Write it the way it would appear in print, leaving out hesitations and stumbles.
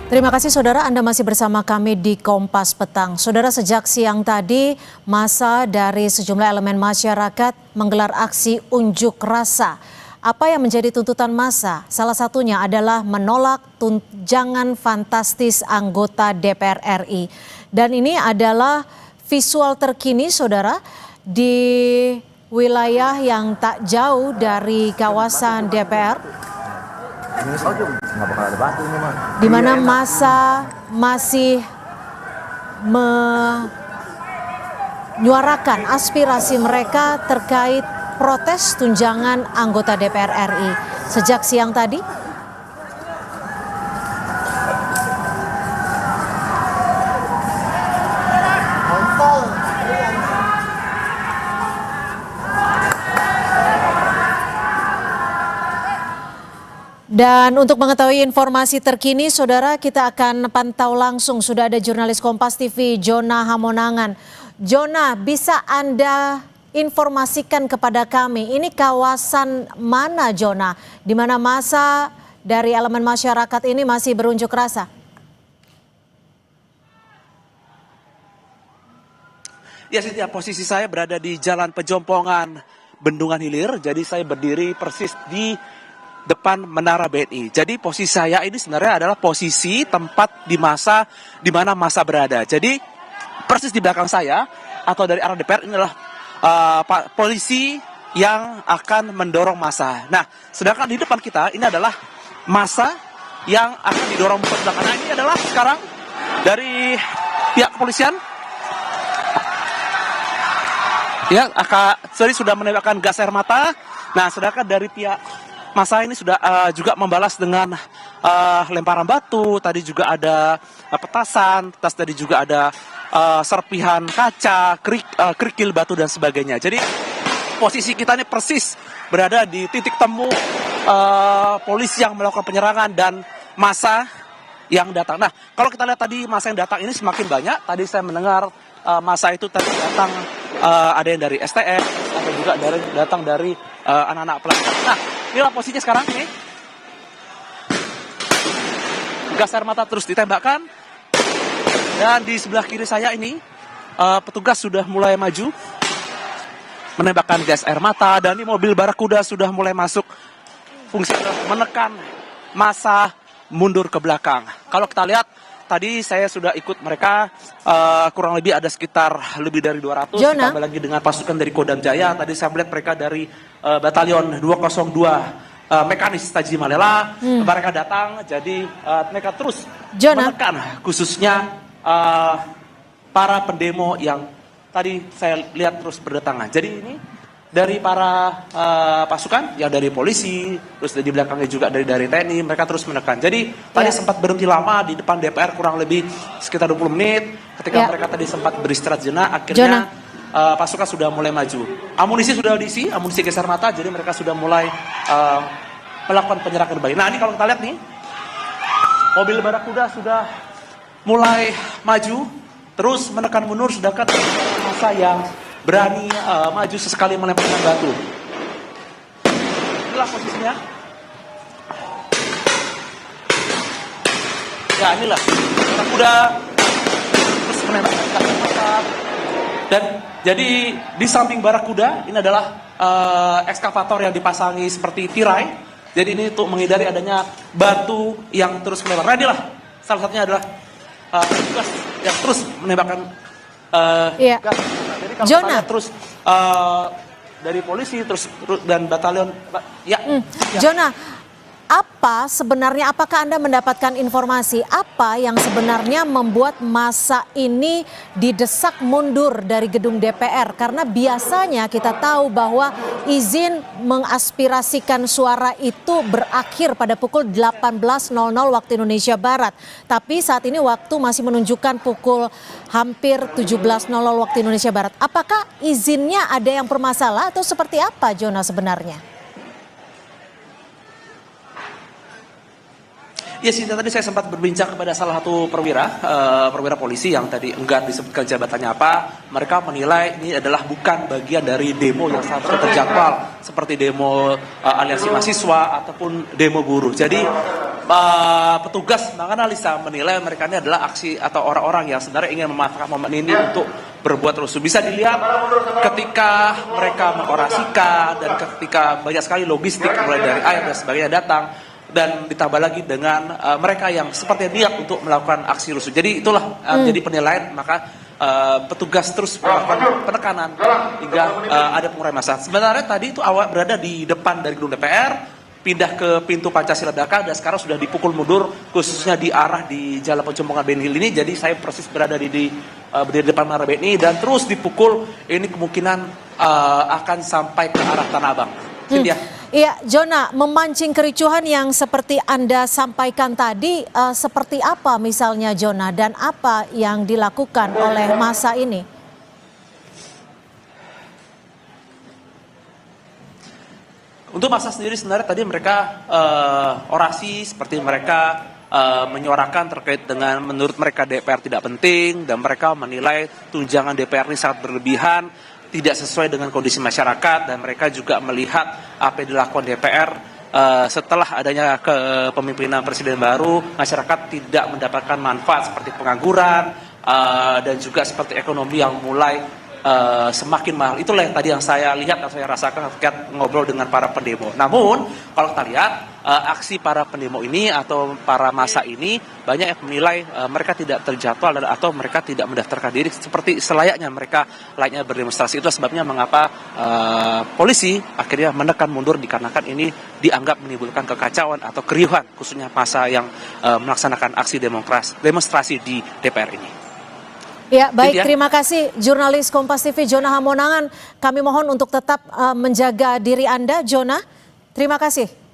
Terima kasih saudara, Anda masih bersama kami di Kompas Petang. Saudara, sejak siang tadi massa dari sejumlah elemen masyarakat menggelar aksi unjuk rasa. Apa yang menjadi tuntutan massa? Salah satunya adalah menolak tunjangan fantastis anggota DPR RI. Dan ini adalah visual terkini saudara di wilayah yang tak jauh dari kawasan DPR. Di mana massa masih menyuarakan aspirasi mereka terkait protes tunjangan anggota DPR RI sejak siang tadi. Dan untuk mengetahui informasi terkini, saudara, kita akan pantau langsung. Sudah ada jurnalis Kompas TV, Jona Hamonangan. Jona, bisa Anda informasikan kepada kami, ini kawasan mana, Jona? Di mana massa dari elemen masyarakat ini masih berunjuk rasa? Ya, Sintia, posisi saya berada di Jalan Pejompongan, Bendungan Hilir. Jadi saya berdiri persis di depan Menara BNI. Jadi posisi saya ini sebenarnya adalah posisi tempat di mana massa berada. Jadi persis di belakang saya atau dari arah DPR ini adalah polisi yang akan mendorong massa. Nah, sedangkan di depan kita ini adalah massa yang akan didorong ke belakang. Nah, ini adalah sekarang dari pihak kepolisian. Ya, tadi sudah menembakkan gas air mata. Nah, sedangkan dari pihak massa ini sudah juga membalas dengan lemparan batu, tadi juga ada petasan, tadi juga ada serpihan kaca, kerikil batu dan sebagainya. Jadi posisi kita ini persis berada di titik temu polisi yang melakukan penyerangan dan massa yang datang. Nah, kalau kita lihat tadi massa yang datang ini semakin banyak. Tadi saya mendengar massa itu tadi datang ada yang dari STM, ada juga datang dari anak-anak pelajar. Nah, inilah posisinya sekarang nih. Gas air mata terus ditembakkan. Dan di sebelah kiri saya ini petugas sudah mulai maju menembakkan gas air mata, dan ini mobil barakuda sudah mulai masuk, fungsi menekan massa mundur ke belakang. Kalau kita lihat tadi saya sudah ikut mereka, kurang lebih ada sekitar lebih dari 200, ditambah lagi dengan pasukan dari Kodam Jaya. Tadi saya melihat mereka dari Batalion 202 Mekanis Taji Malela, mereka datang, jadi mereka terus menekan khususnya para pendemo yang tadi saya lihat terus berdatangan. Jadi ini dari para pasukan, yang dari polisi, terus di belakangnya juga dari TNI, mereka terus menekan. Jadi tadi sempat berhenti lama di depan DPR kurang lebih sekitar 20 menit. Ketika mereka tadi sempat beristirahat jenak, akhirnya pasukan sudah mulai maju. Amunisi sudah diisi, amunisi gas air mata, jadi mereka sudah mulai melakukan penyerangan kembali. Nah, ini kalau kita lihat nih, mobil barakuda sudah mulai maju, terus menekan mundur, sedangkan massa yang berani maju sesekali melemparkan batu. Inilah posisinya. Ya, inilah barakuda terus menembakkan massa. Dan jadi di samping barakuda ini adalah ekskavator yang dipasangi seperti tirai. Jadi ini untuk menghindari adanya batu yang terus melempar. Nah, inilah salah satunya adalah petugas yang terus menembakkan gas. Jadi kalau kita lihat terus dari polisi terus dan batalion Jona, apakah Anda mendapatkan informasi apa yang sebenarnya membuat massa ini didesak mundur dari gedung DPR? Karena biasanya kita tahu bahwa izin mengaspirasikan suara itu berakhir pada pukul 18.00 waktu Indonesia Barat. Tapi saat ini waktu masih menunjukkan pukul hampir 17.00 waktu Indonesia Barat. Apakah izinnya ada yang bermasalah atau seperti apa, Jona, sebenarnya? Ya, Sinta, tadi saya sempat berbincang kepada salah satu perwira polisi yang tadi enggak disebutkan jabatannya apa. Mereka menilai ini adalah bukan bagian dari demo yang seharusnya terjadwal, seperti demo aliansi mahasiswa ataupun demo buruh. Jadi petugas menganalisa menilai mereka ini adalah aksi atau orang-orang yang sebenarnya ingin memanfaatkan momen ini untuk berbuat rusuh. Bisa dilihat ketika mereka mengorasikan dan ketika banyak sekali logistik mulai dari air dan sebagainya datang, dan ditambah lagi dengan mereka yang seperti niat untuk melakukan aksi rusuh. Jadi itulah jadi penilaian, maka petugas terus melakukan penekanan hingga ada pengurangan massa. Sebenarnya tadi itu awal berada di depan dari gedung DPR, pindah ke pintu Pancasila Daka, dan sekarang sudah dipukul mundur khususnya di arah di Jalan Pencemplungan Ben Hill ini. Jadi saya persis berada di berdiri di depan Menara BNI dan terus dipukul, ini kemungkinan akan sampai ke arah Tanah Abang. Cynthia. Iya, Jona, memancing kericuhan yang seperti Anda sampaikan tadi, seperti apa misalnya Jona, dan apa yang dilakukan oleh massa ini? Untuk massa sendiri sebenarnya tadi mereka orasi seperti mereka menyuarakan terkait dengan menurut mereka DPR tidak penting, dan mereka menilai tunjangan DPR ini sangat berlebihan, tidak sesuai dengan kondisi masyarakat, dan mereka juga melihat apa yang dilakukan DPR setelah adanya kepemimpinan presiden baru, masyarakat tidak mendapatkan manfaat seperti pengangguran dan juga seperti ekonomi yang mulai semakin mahal. Itulah yang tadi yang saya lihat dan saya rasakan ketika ngobrol dengan para pendemo. Namun kalau kita lihat aksi para pendemo ini atau para massa ini, banyak yang menilai mereka tidak terjadwal atau mereka tidak mendaftarkan diri seperti selayaknya mereka layaknya berdemonstrasi. Itu sebabnya mengapa polisi akhirnya menekan mundur, dikarenakan ini dianggap menimbulkan kekacauan atau keriuhan khususnya massa yang melaksanakan aksi demonstrasi di DPR ini. Ya, baik, terima kasih jurnalis Kompas TV Jona Hamonangan. Kami mohon untuk tetap menjaga diri Anda, Jona. Terima kasih.